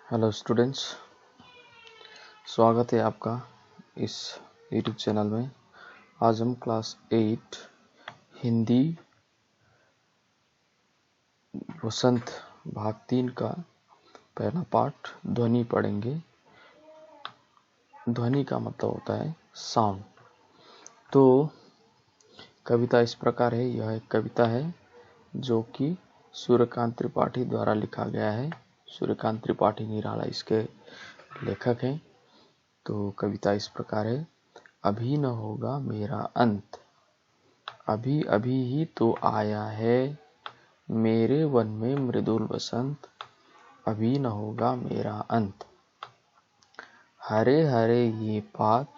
Hello students, स्वागत है आपका इस यूट्यूब चैनल में। आज हम क्लास 8 हिंदी वसंत भाग 3 का पहला पाठ ध्वनि पढ़ेंगे। ध्वनि का मतलब होता है साउंड। तो कविता इस प्रकार है। यह एक कविता है जो कि सूर्यकांत त्रिपाठी द्वारा लिखा गया है। सूर्यकांत त्रिपाठी निराला इसके लेखक हैं। तो कविता इस प्रकार है। अभी न होगा मेरा अंत, अभी अभी ही तो आया है मेरे वन में मृदुल बसंत, अभी न होगा मेरा अंत। हरे हरे ये पात,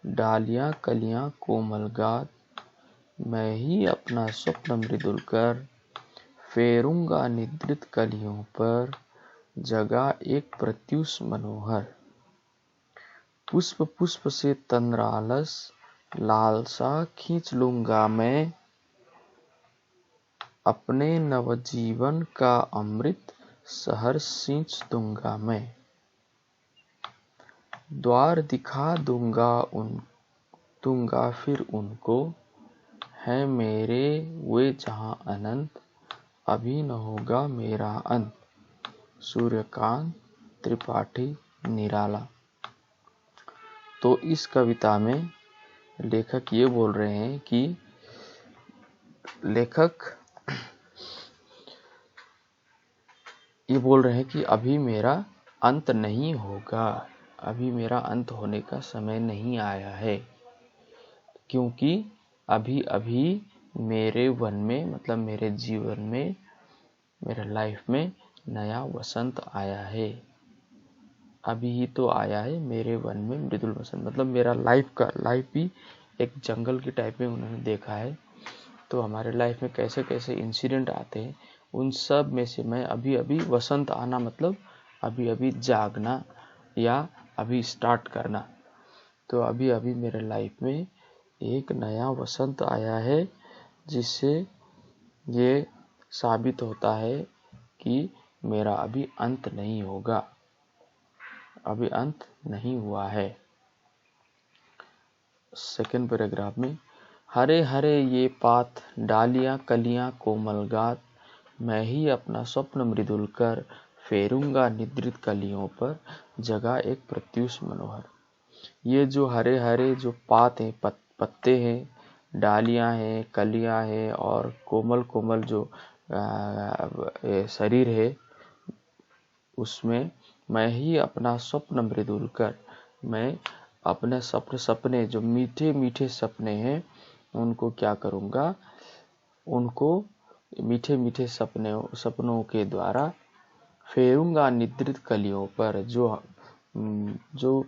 डालियां कलियां कोमल गात, मैं ही अपना स्वप्न मृदुल कर फेरूंगा निद्रित कलियों पर, जगा एक प्रत्युष मनोहर। पुष्प पुष्प से तंद्रालस लालसा खींच लूंगा मैं, अपने नवजीवन का अमृत सहर सींच दूंगा मैं। द्वार दिखा दूंगा फिर उनको, है मेरे वे जहां अनंत, अभी न होगा मेरा अंत। सूर्यकांत त्रिपाठी निराला। तो इस कविता में लेखक ये बोल रहे हैं कि अभी मेरा अंत नहीं होगा, अभी मेरा अंत होने का समय नहीं आया है, क्योंकि अभी अभी मेरे वन में मतलब मेरे जीवन में, मेरे लाइफ में नया वसंत आया है। अभी ही तो आया है मेरे वन में मृदुल वसंत, मतलब मेरा लाइफ भी एक जंगल की टाइप में उन्होंने देखा है। तो हमारे लाइफ में कैसे कैसे इंसिडेंट आते हैं, उन सब में से मैं अभी अभी वसंत आना मतलब अभी अभी जागना या अभी स्टार्ट करना। तो अभी अभी मेरे लाइफ में एक नया वसंत आया है, जिससे ये साबित होता है कि मेरा अभी अंत नहीं होगा, अभी अंत नहीं हुआ है। सेकंड पैराग्राफ में, हरे हरे ये पात डालियां कलियां कोमल गात, मैं ही अपना स्वप्न मृदुल कर फेरूंगा निद्रित कलियों पर, जगा एक प्रत्युष मनोहर। ये जो हरे हरे जो पात हैं, पत्ते हैं, डालियां हैं, कलियां हैं और कोमल कोमल जो शरीर है, उसमें मैं ही अपना स्वप्न मृदुल कर, मैं अपने सपने जो मीठे मीठे सपने हैं उनको क्या करूँगा, उनको मीठे मीठे सपनों के द्वारा फेरूंगा निद्रित कलियों पर। जो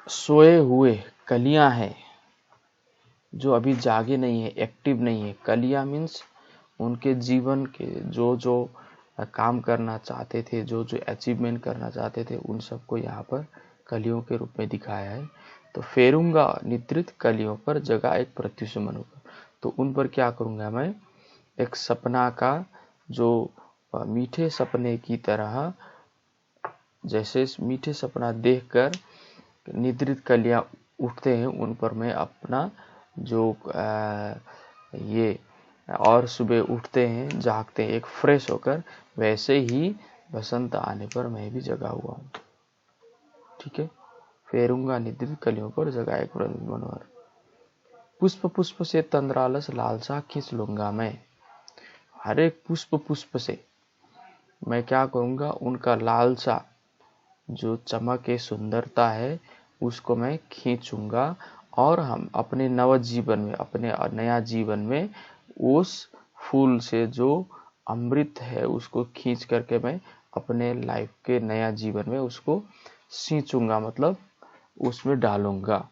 सोए हुए कलियां हैं, जो अभी जागे नहीं है, एक्टिव नहीं है। कलियां मीन्स उनके जीवन के जो काम करना चाहते थे, जो अचीवमेंट करना चाहते थे, उन सबको यहाँ पर कलियों के रूप में दिखाया है। तो फेरूंगा निद्रित कलियों पर, जगह एक प्रत्युष मनोहर। तो उन पर क्या करूँगा मैं, एक सपना का जो मीठे सपने की तरह, जैसे मीठे सपना देखकर निद्रित कलियां उठते हैं, उन पर मैं अपना जो ये और सुबह उठते हैं, जागते हैं एक फ्रेश होकर, वैसे ही बसंत आने पर मैं भी जगा हुआ हूँ। ठीक है। फेरूंगा निद्रित कलियों पर, जगा एक मनोहर। पुष्प पुष्प से तंद्रालस लालसा खींच लूंगा मैं। हर एक पुष्प से मैं क्या करूंगा, उनका लालसा जो चमक है, सुंदरता है, उसको मैं खींचूंगा और हम अपने नव जीवन में, अपने नया जीवन में उस फूल से जो अमृत है उसको खींच करके मैं अपने लाइफ के नया जीवन में उसको सींचूंगा, मतलब उसमें डालूंगा।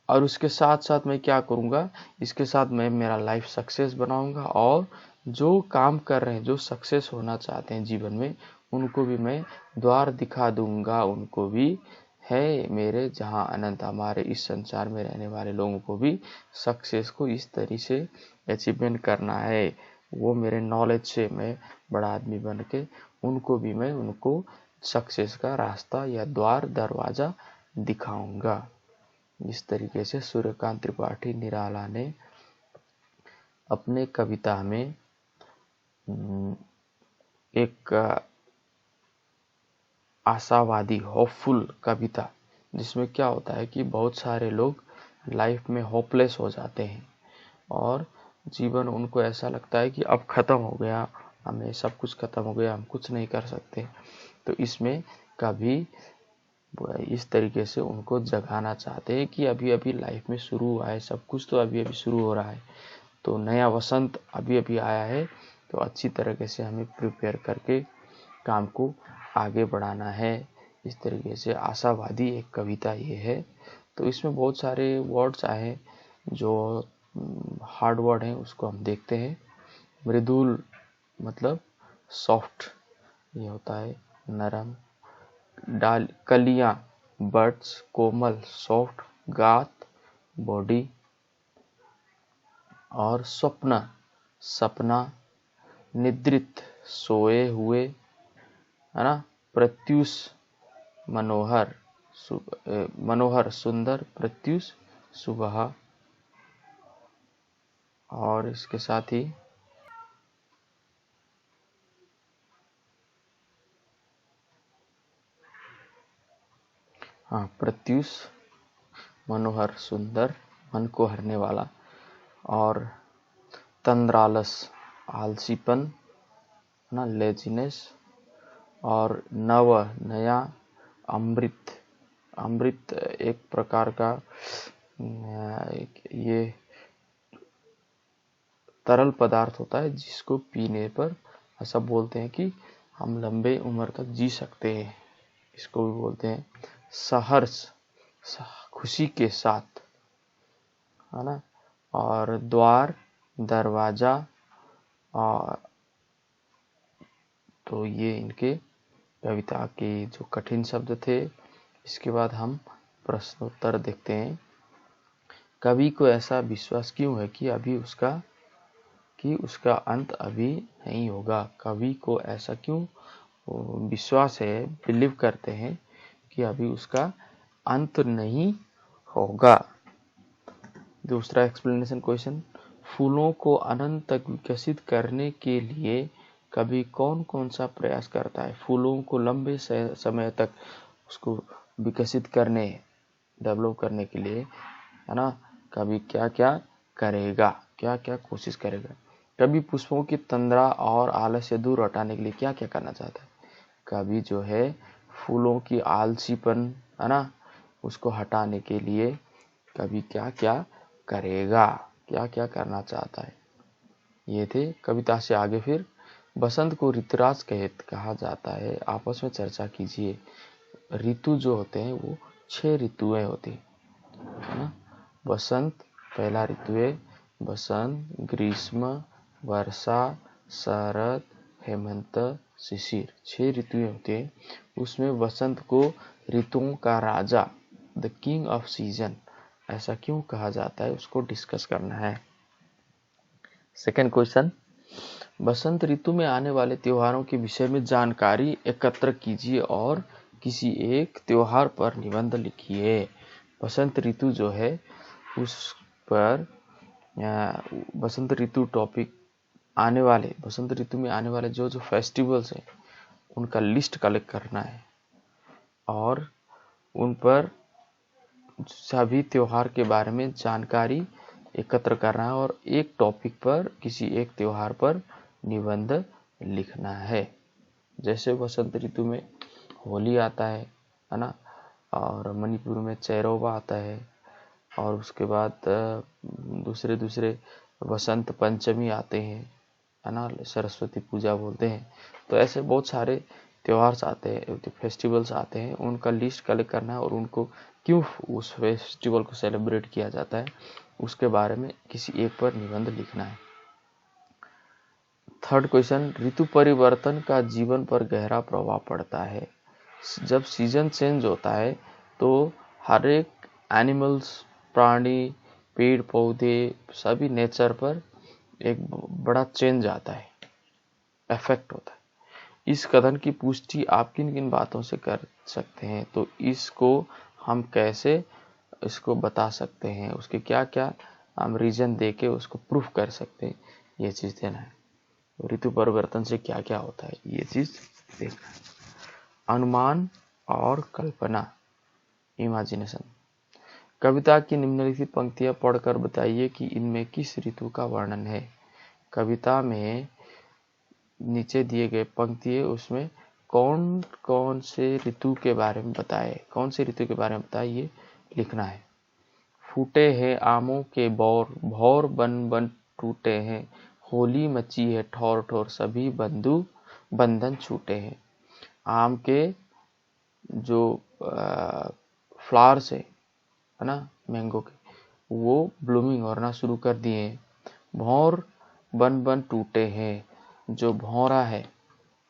और उसके साथ साथ मैं क्या करूंगा, इसके साथ मैं मेरा लाइफ सक्सेस बनाऊंगा, और जो काम कर रहे हैं, जो सक्सेस होना चाहते हैं जीवन में, उनको भी मैं द्वार दिखा दूंगा। उनको भी है मेरे जहां अनंत, हमारे इस संसार में रहने वाले लोगों को भी सक्सेस को इस तरीके से अचीवमेंट करना है, वो मेरे नॉलेज से मैं बड़ा आदमी बन के उनको भी मैं उनको सक्सेस का रास्ता या द्वार दरवाजा दिखाऊंगा। इस तरीके से सूर्यकांत त्रिपाठी निराला ने अपने कविता में एक आशावादी होपफुल कविता, जिसमें क्या होता है कि बहुत सारे लोग लाइफ में होपलेस हो जाते हैं और जीवन उनको ऐसा लगता है कि अब खत्म हो गया, हमें सब कुछ खत्म हो गया, हम कुछ नहीं कर सकते। तो इसमें कभी इस तरीके से उनको जगाना चाहते हैं कि अभी अभी लाइफ में शुरू हुआ है, सब कुछ तो अभी अभी शुरू हो रहा है, तो नया वसंत अभी अभी आया है, तो अच्छी तरीके से हमें प्रिपेयर करके काम को आगे बढ़ाना है। इस तरीके से आशावादी एक कविता ये है। तो इसमें बहुत सारे वर्ड्स आए जो हार्ड वर्ड हैं, उसको हम देखते हैं। मृदुल मतलब सॉफ्ट, ये होता है नरम। डाल कलियां बर्ड्स, कोमल सॉफ्ट, गात बॉडी, और स्वप्न सपना, निद्रित सोए हुए, है ना। प्रत्युष मनोहर, मनोहर सुंदर, प्रत्युष सुबह। और इसके साथ ही हाँ, प्रत्युष मनोहर सुंदर, मन को हरने वाला। और तंद्रालस आलसीपन ना, लेजीनेस। और नव नया, अमृत, अमृत एक प्रकार का ये तरल पदार्थ होता है जिसको पीने पर ऐसा बोलते हैं कि हम लंबे उम्र तक जी सकते हैं। इसको भी बोलते हैं सहर्ष, खुशी के साथ, है ना। और द्वार दरवाजा, और तो ये इनके कविता के जो कठिन शब्द थे। इसके बाद हम प्रश्नोत्तर देखते हैं। कवि को ऐसा विश्वास क्यों है कि उसका अंत अभी नहीं होगा। कवि को ऐसा क्यों विश्वास है, बिलीव करते हैं कि अभी उसका अंत नहीं होगा। दूसरा एक्सप्लेनेशन क्वेश्चन, फूलों को अनंत तक विकसित करने के लिए कवि कौन कौन सा प्रयास करता है। फूलों को लंबे समय तक उसको विकसित करने, डेवलप करने के लिए, है ना, कवि क्या क्या करेगा, क्या क्या कोशिश करेगा। कवि पुष्पों की तंद्रा और आलस्य दूर हटाने के लिए क्या क्या करना चाहता है। कवि जो है फूलों की आलसीपन, है ना, उसको हटाने के लिए कवि क्या क्या करेगा, क्या क्या करना चाहता है। ये थे कविता से आगे फिर बसंत को ऋतुराज कहा जाता है। आपस में चर्चा कीजिए। ऋतु जो होते हैं वो 6 ऋतुएं होती है ना। बसंत पहला ऋतु है, बसंत, ग्रीष्म, वर्षा, शरद, हेमंत, शिशिर, 6 ऋतुएं होती है। उसमें बसंत को ऋतुओं का राजा, द किंग ऑफ सीजन, ऐसा क्यों कहा जाता है, उसको डिस्कस करना है। सेकेंड क्वेश्चन, बसंत ऋतु में आने वाले त्योहारों के विषय में जानकारी एकत्र कीजिए और किसी एक त्योहार पर निबंध लिखिए। बसंत ऋतु जो है उस पर बसंत ऋतु टॉपिक आने वाले, बसंत ऋतु में आने वाले जो जो फेस्टिवल्स हैं उनका लिस्ट कलेक्ट करना है और उन पर सभी त्योहार के बारे में जानकारी एकत्र करना है और एक टॉपिक पर, किसी एक त्योहार पर निबंध लिखना है। जैसे बसंत ऋतु में होली आता है ना, और मणिपुर में चैरोबा आता है, और उसके बाद दूसरे दूसरे वसंत पंचमी आते हैं, है ना, सरस्वती पूजा बोलते हैं। तो ऐसे बहुत सारे त्योहार आते हैं, फेस्टिवल्स आते हैं, उनका लिस्ट कलेक्ट करना है और उनको क्यों उस फेस्टिवल को सेलिब्रेट किया जाता है उसके बारे में किसी एक पर निबंध लिखना है। थर्ड क्वेश्चन, ऋतु परिवर्तन का जीवन पर गहरा प्रभाव पड़ता है। जब सीजन चेंज होता है तो हर एक एनिमल्स, प्राणी, पेड़ पौधे, सभी नेचर पर एक बड़ा चेंज आता है, इफेक्ट होता है। इस कथन की पुष्टि आप किन किन बातों से कर सकते हैं, तो इसको हम कैसे इसको बता सकते हैं, उसके क्या क्या हम रीजन दे के उसको प्रूफ कर सकते हैं, ये चीज़ देना है। ऋतु परिवर्तन से क्या क्या होता है ये चीज़ देखना है। अनुमान और कल्पना, इमेजिनेशन। कविता की निम्नलिखित पंक्तियां पढ़कर बताइए कि इनमें किस ऋतु का वर्णन है। कविता में नीचे दिए गए पंक्ति, उसमें कौन कौन से ऋतु के बारे में बताए, कौन से ऋतु के बारे में बताए, ये लिखना है। फूटे हैं आमों के बौर, भौर बन बन टूटे हैं, होली मची है ठोर ठोर, सभी बंधु बंधन छूटे हैं। आम के जो फ्लावर्स है ना, मैंगो के, वो ब्लूमिंग होना शुरू कर दिए हैं। भौर बन बन टूटे हैं, जो भौरा है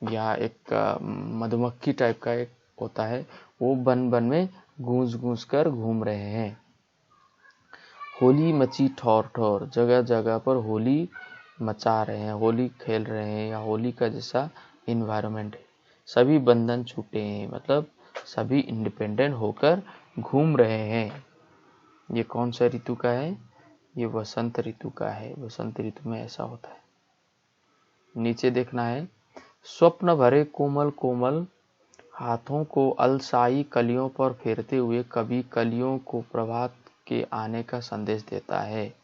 या एक मधुमक्खी टाइप का एक होता है, वो बन बन में गूंज गूंज कर घूम रहे हैं। होली मची ठोर ठोर, जगह जगह पर होली मचा रहे हैं, होली खेल रहे हैं या होली का जैसा इन्वायरमेंट है। सभी बंधन छूटे हैं, मतलब सभी इंडिपेंडेंट होकर घूम रहे हैं। ये कौन सा ऋतु का है, ये वसंत ऋतु का है। वसंत ऋतु में ऐसा होता है। नीचे देखना है, स्वप्न भरे कोमल कोमल हाथों को अलसाई कलियों पर फेरते हुए कवि कलियों को प्रभात के आने का संदेश देता है,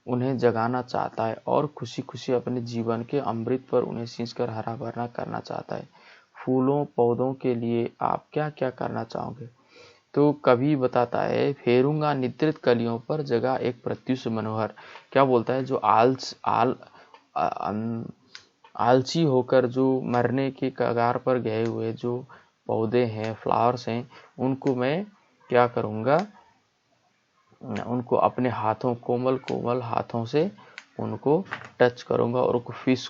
उन्हें जगाना चाहता है और खुशी खुशी अपने जीवन के अमृत पर उन्हें सींचकर हरा भरा करना चाहता है। फूलों पौधों के लिए आप क्या क्या करना चाहोगे, तो कवि बताता है, फेरूंगा निद्रित कलियों पर जगह एक प्रत्युष मनोहर। क्या बोलता है, जो आलसी होकर जो मरने के कगार पर गए हुए जो पौधे हैं, फ्लावर्स हैं, उनको मैं क्या करूँगा, उनको अपने हाथों, कोमल कोमल हाथों से उनको टच करूँगा और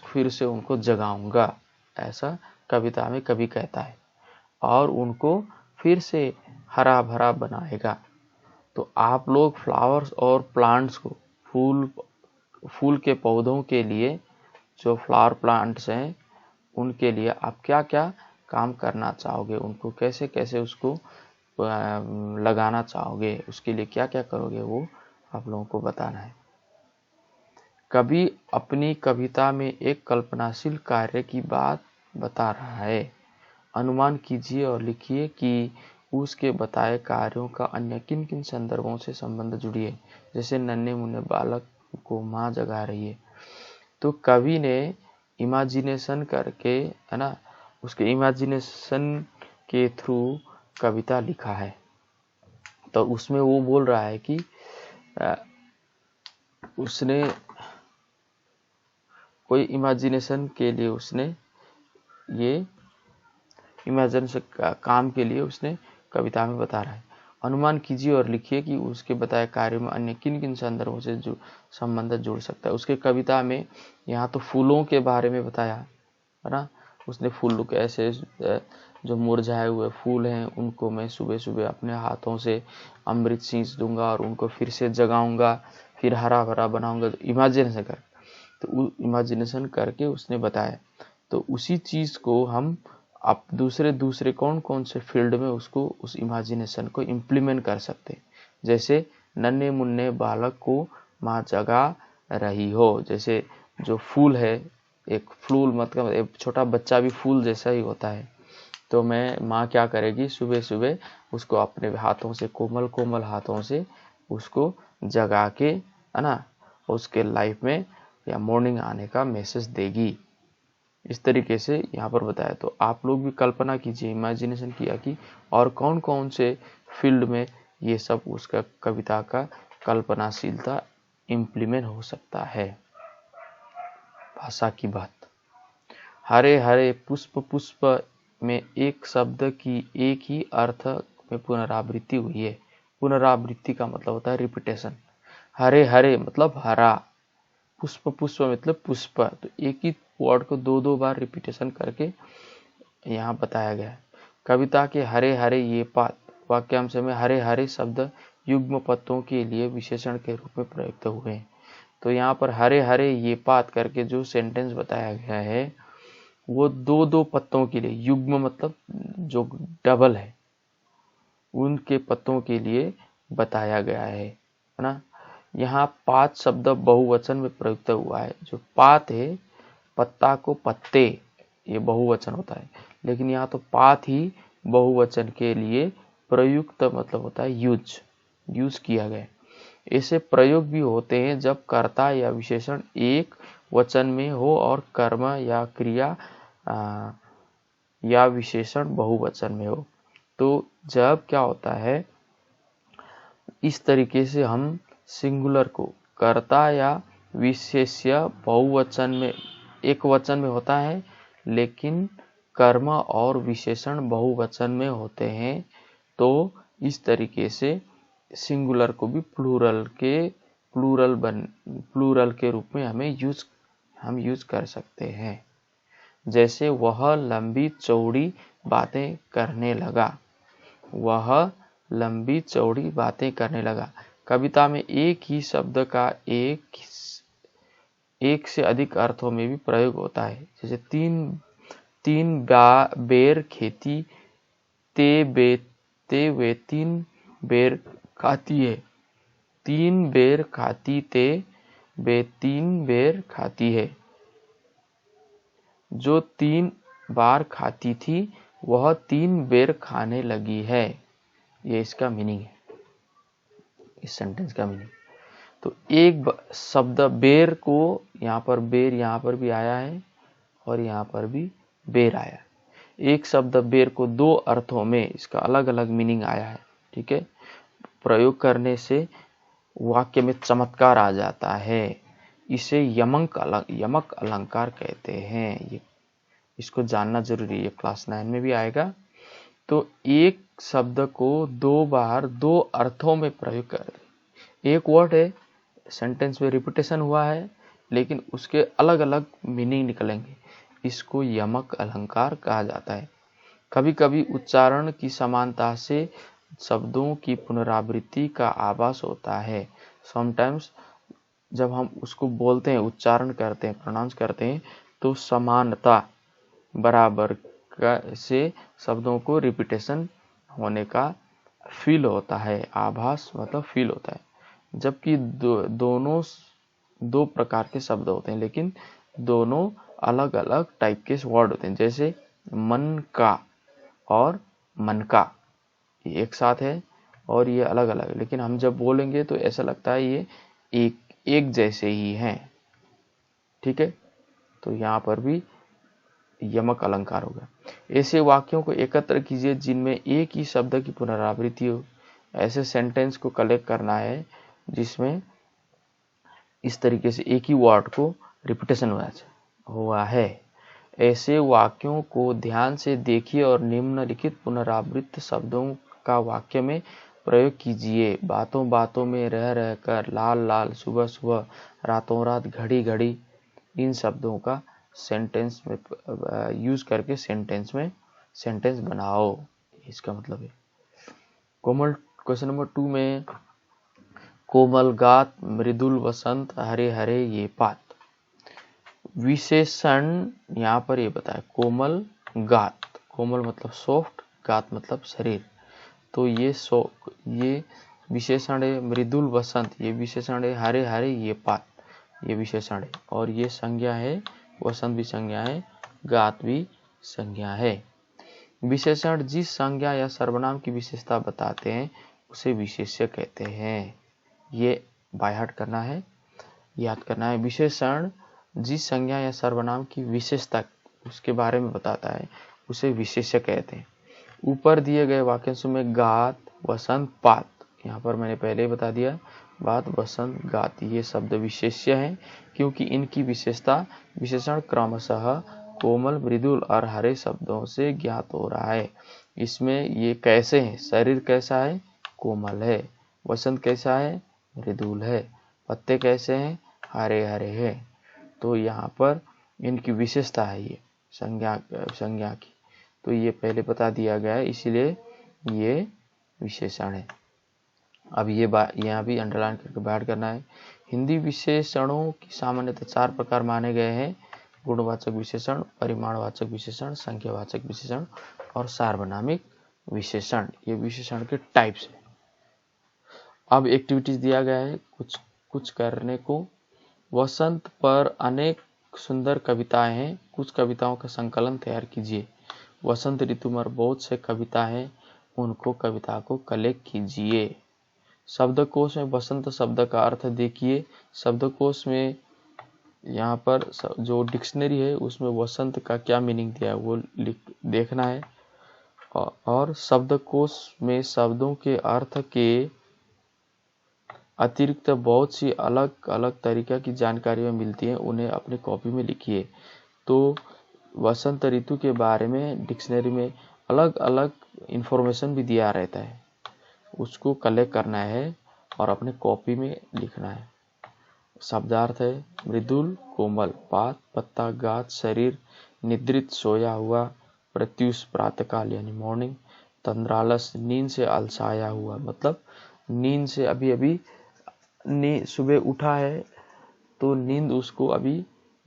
फिर से उनको जगाऊंगा, ऐसा कविता में कवि कहता है, और उनको फिर से हरा भरा बनाएगा। तो आप लोग फ्लावर्स और प्लांट्स को, फूल के पौधों के लिए, जो फ्लावर प्लांट्स हैं, उनके लिए आप क्या क्या काम करना चाहोगे, उनको कैसे कैसे उसको लगाना चाहोगे, उसके लिए क्या क्या करोगे, वो आप लोगों को बताना है। कवि अपनी कविता में एक कल्पनाशील कार्य की बात बता रहा है। अनुमान कीजिए और लिखिए कि उसके बताए कार्यों का अन्य किन किन संदर्भों से संबंध जुड़िए। जैसे नन्हे मुन्ने बालक को माँ जगा रही है, तो कवि ने इमेजिनेशन करके, है ना, उसके इमेजिनेशन के थ्रू कविता लिखा है। तो उसमें वो बोल रहा है कि उसने कोई इमेजिनेशन के लिए, उसने ये इमेजिनेशन काम के लिए उसने कविता में बता रहा है। अनुमान कीजिए और लिखिए कि उसके बताए कार्य में अन्य किन किन संदर्भों से जो संबंध जुड़ सकता है। उसके कविता में यहाँ तो फूलों के बारे में बताया है ना, उसने फूल के ऐसे जो मुरझाए हुए फूल हैं, उनको मैं सुबह सुबह अपने हाथों से अमृत सींच दूंगा और उनको फिर से जगाऊंगा, फिर हरा भरा बनाऊंगा। तो इमेजिनेशन कर, तो इमेजिनेशन करके उसने बताया। तो उसी चीज़ को हम आप दूसरे कौन कौन से फील्ड में उसको, उस इमेजिनेशन को इम्प्लीमेंट कर सकते हैं। जैसे नन्हे मुन्ने बालक को माँ जगा रही हो, जैसे जो फूल है, एक फूल मतलब एक छोटा बच्चा भी फूल जैसा ही होता है। तो माँ क्या करेगी, सुबह सुबह उसको अपने हाथों से, कोमल कोमल हाथों से उसको जगा के, है ना, उसके लाइफ में या मॉर्निंग आने का मैसेज देगी। इस तरीके से यहाँ पर बताया। तो आप लोग भी कल्पना कीजिए, इमेजिनेशन किया कि और कौन कौन से फील्ड में ये सब उसका कविता का कल्पनाशीलता इम्प्लीमेंट हो सकता है। भाषा की बात, हरे हरे पुष्प पुष्प में एक शब्द की एक ही अर्थ में पुनरावृत्ति हुई है। पुनरावृत्ति का मतलब होता है रिपीटेशन। हरे हरे मतलब हरा, पुष्प पुष्प मतलब पुष्प, तो एक ही वर्ड को दो दो बार रिपीटेशन करके यहाँ बताया गया है। कविता के हरे हरे ये पात वाक्यांश में हरे हरे शब्द युग्म पदों के लिए विशेषण के रूप में प्रयुक्त हुए हैं। तो यहाँ पर हरे हरे ये पात करके जो सेंटेंस बताया गया है वो दो दो पत्तों के लिए, युग्म मतलब जो डबल है उनके पत्तों के लिए बताया गया है ना। यहाँ पात शब्द बहुवचन में प्रयुक्त हुआ है। जो पात है, पत्ता को पत्ते, ये बहुवचन होता है, लेकिन यहाँ तो पात ही बहुवचन के लिए प्रयुक्त मतलब होता है यूज किया गया। ऐसे प्रयोग भी होते हैं जब कर्ता या विशेषण एक वचन में हो और कर्म या क्रिया या विशेषण बहुवचन में हो। तो जब क्या होता है, इस तरीके से हम सिंगुलर को कर्ता या विशेष्य बहुवचन में, एक वचन में होता है, लेकिन कर्म और विशेषण बहुवचन में होते हैं। तो इस तरीके से सिंगुलर को भी प्लूरल के रूप में हम यूज कर सकते हैं। जैसे वह लंबी चौड़ी बातें करने लगा, वह लंबी चौड़ी बातें करने लगा। कविता में एक ही शब्द का एक से अधिक अर्थों में भी प्रयोग होता है। जैसे तीन बेर खेती ते वे तीन बेर खाती है, तीन बेर खाती ते वे तीन बेर खाती है। जो 3 बार खाती थी वह 3 बेर खाने लगी है। ये इसका मीनिंग है, इस सेंटेंस का मीनिंग। तो एक शब्द बेर को यहाँ पर बेर यहाँ पर भी आया है और यहाँ पर भी बेर आया है। एक शब्द बेर को दो अर्थों में इसका अलग अलग मीनिंग आया है। ठीक है, प्रयोग करने से वाक्य में चमत्कार आ जाता है। इसे यमक अलंकार कहते हैं। ये इसको जानना जरूरी है, क्लास 9 में भी आएगा। तो एक शब्द को दो बार दो अर्थों में प्रयोग कर दे। एक वर्ड है, सेंटेंस में रिपीटेशन हुआ है, लेकिन उसके अलग अलग मीनिंग निकलेंगे। इसको यमक अलंकार कहा जाता है। कभी कभी उच्चारण की समानता से शब्दों की पुनरावृत्ति का आभास होता है। समटाइम्स जब हम उसको बोलते हैं, उच्चारण करते हैं, प्रोनाउंस करते हैं, तो समानता बराबर से शब्दों को रिपीटेशन होने का फील होता है। आभास मतलब फील होता है। जबकि दोनों दो प्रकार के शब्द होते हैं, लेकिन दोनों अलग अलग टाइप के वर्ड होते हैं। जैसे मन का और मन का, ये एक साथ है और ये अलग अलग है, लेकिन हम जब बोलेंगे तो ऐसा लगता है ये एक जैसे ही हैं। ठीक है, तो यहाँ पर भी यमक अलंकार होगा। ऐसे वाक्यों को एकत्र कीजिए जिनमें एक ही शब्द की पुनरावृत्ति हो। ऐसे सेंटेंस को कलेक्ट करना है जिसमें इस तरीके से एक ही वर्ड को रिपीटेशन हुआ है। ऐसे वाक्यों को ध्यान से देखिए और निम्नलिखित पुनरावृत्त शब्दों का वाक्य में प्रयोग कीजिए। बातों बातों में रह रहकर, लाल लाल, सुबह सुबह, रातों रात, घड़ी घड़ी, इन शब्दों का सेंटेंस में यूज करके सेंटेंस बनाओ। इसका मतलब है कोमल। क्वेश्चन नंबर 2 में कोमल गात, मृदुल वसंत, हरे हरे ये पात। विशेषण यहाँ पर ये बताया कोमल गात, कोमल मतलब सॉफ्ट, गात मतलब शरीर। तो ये विशेषण है। मृदुल वसंत ये विशेषण है। हरे हरे ये पात ये विशेषण है। और ये संज्ञा है, वसंत भी संज्ञा है, गात भी संज्ञा है। विशेषण जिस संज्ञा या सर्वनाम की विशेषता बताते हैं उसे विशेष्य कहते हैं। ये बाय हार्ट करना है, याद करना है। विशेषण जिस संज्ञा या सर्वनाम की विशेषता उसके बारे में बताता है उसे विशेष्य कहते हैं। ऊपर दिए गए वाक्यांशों में गात, वसंत, पात, यहाँ पर मैंने पहले ही बता दिया, बात, वसंत, गात ये शब्द विशेष्य हैं क्योंकि इनकी विशेषण क्रमशः कोमल, मृदुल और हरे शब्दों से ज्ञात हो रहा है। इसमें ये कैसे हैं? शरीर कैसा है? कोमल है। वसंत कैसा है? मृदुल है। पत्ते कैसे हैं? हरे हरे हैं। तो यहाँ पर इनकी विशेषता है ये संज्ञा की, तो ये पहले बता दिया गया है, इसलिए ये विशेषण है। अब ये यहाँ भी अंडरलाइन करके बैठ करना है। हिंदी विशेषणों की सामान्यतः 4 प्रकार माने गए हैं: गुणवाचक विशेषण, परिमाणवाचक विशेषण, संख्यावाचक विशेषण और सार्वनामिक विशेषण। ये विशेषण के टाइप्स हैं। अब एक्टिविटीज दिया गया है कुछ करने को। वसंत पर अनेक सुंदर कविताएं हैं, कुछ कविताओं का संकलन तैयार कीजिए। वसंत ऋतु में बहुत से कविता हैं, उनको कविता को कलेक्ट कीजिए। शब्दकोश में वसंत शब्द का अर्थ देखिए। शब्दकोश में यहाँ पर जो डिक्शनरी है उसमें वसंत का क्या मीनिंग दिया है वो देखना है। और शब्दकोश में शब्दों के अर्थ के अतिरिक्त बहुत सी अलग अलग तरीके की जानकारियाँ मिलती हैं, उन्हें अपनी कॉपी में लिखिए। तो वसंत ऋतु के बारे में डिक्शनरी में अलग अलग इंफॉर्मेशन भी दिया रहता है, उसको कलेक्ट करना है और अपने कॉपी में लिखना है। शब्दार्थ है मृदुल कोमल, पात पत्ता, गाछ शरीर, निद्रित सोया हुआ, प्रत्युष प्रातःकाल यानी मॉर्निंग, तंद्रालस नींद से अलसाया हुआ, मतलब नींद से अभी सुबह उठा है तो नींद उसको अभी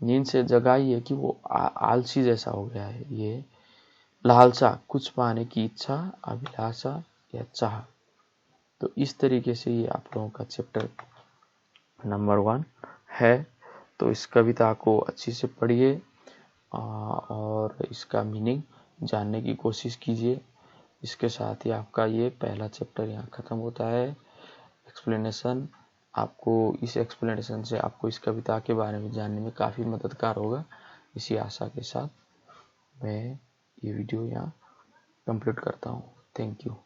नींद से जगाई है कि वो आलसी जैसा हो गया है। ये लालसा कुछ पाने की इच्छा, अभिलाषा या चाह। तो इस तरीके से ये आप लोगों का चैप्टर नंबर 1 है। तो इस कविता को अच्छी से पढ़िए और इसका मीनिंग जानने की कोशिश कीजिए। इसके साथ ही आपका ये पहला चैप्टर यहाँ ख़त्म होता है। एक्सप्लेनेशन आपको इस एक्सप्लेनेशन से आपको इस कविता के बारे में जानने में काफ़ी मददगार होगा। इसी आशा के साथ मैं ये वीडियो यहाँ कंप्लीट करता हूँ। Thank you.